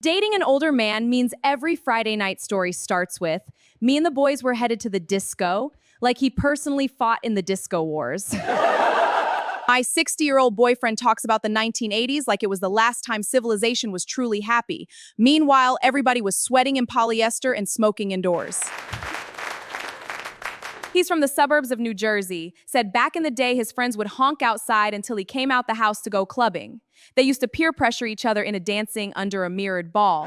Dating an older man means every Friday night story starts with, "Me and the boys were headed to the disco," like he personally fought in the disco wars. My 60-year-old boyfriend talks about the 1980s like it was the last time civilization was truly happy. Meanwhile, everybody was sweating in polyester and smoking indoors. He's from the suburbs of New Jersey, said back in the day his friends would honk outside until he came out the house to go clubbing. They used to peer pressure each other into dancing under a mirrored ball.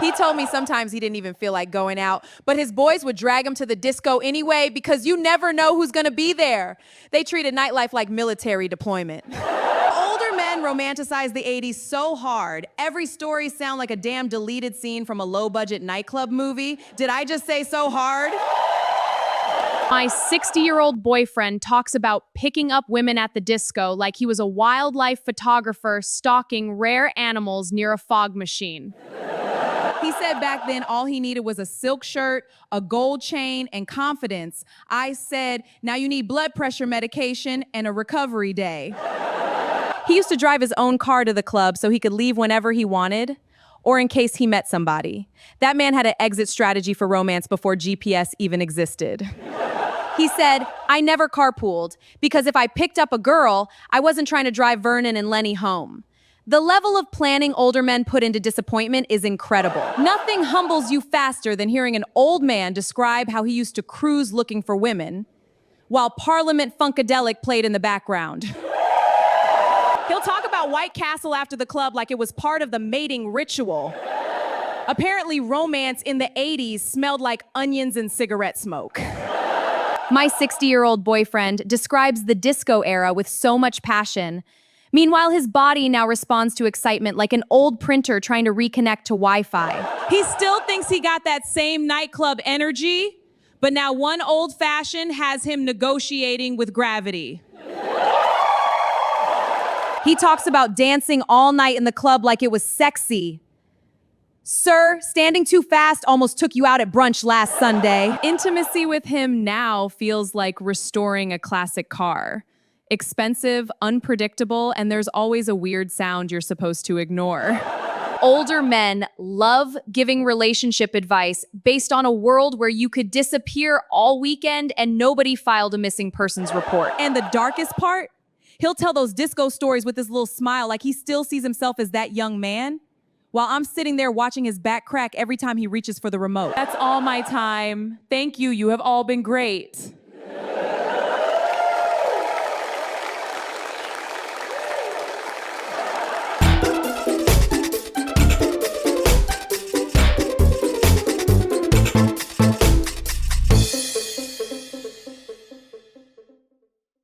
He told me sometimes he didn't even feel like going out, but his boys would drag him to the disco anyway because you never know who's gonna be there. They treated nightlife like military deployment. Older men romanticize the 80s so hard, every story sounds like a damn deleted scene from a low-budget nightclub movie. Did I just say so hard? My 60-year-old boyfriend talks about picking up women at the disco like he was a wildlife photographer stalking rare animals near a fog machine. He said back then all he needed was a silk shirt, a gold chain, and confidence. I said, now you need blood pressure medication and a recovery day. He used to drive his own car to the club so he could leave whenever he wanted, or in case he met somebody. That man had an exit strategy for romance before GPS even existed. He said, I never carpooled because if I picked up a girl, I wasn't trying to drive Vernon and Lenny home. The level of planning older men put into disappointment is incredible. Nothing humbles you faster than hearing an old man describe how he used to cruise looking for women while Parliament Funkadelic played in the background. He'll talk about White Castle after the club like it was part of the mating ritual. Apparently, romance in the 80s smelled like onions and cigarette smoke. My 60-year-old boyfriend describes the disco era with so much passion. Meanwhile, his body now responds to excitement like an old printer trying to reconnect to Wi-Fi. He still thinks he got that same nightclub energy, but now one old fashioned has him negotiating with gravity. He talks about dancing all night in the club like it was sexy. Sir, standing too fast almost took you out at brunch last Sunday. Intimacy with him now feels like restoring a classic car. Expensive, unpredictable, and there's always a weird sound you're supposed to ignore. Older men love giving relationship advice based on a world where you could disappear all weekend and nobody filed a missing persons report. And the darkest part? He'll tell those disco stories with this little smile like he still sees himself as that young man, while I'm sitting there watching his back crack every time he reaches for the remote. That's all my time. Thank you. You have all been great.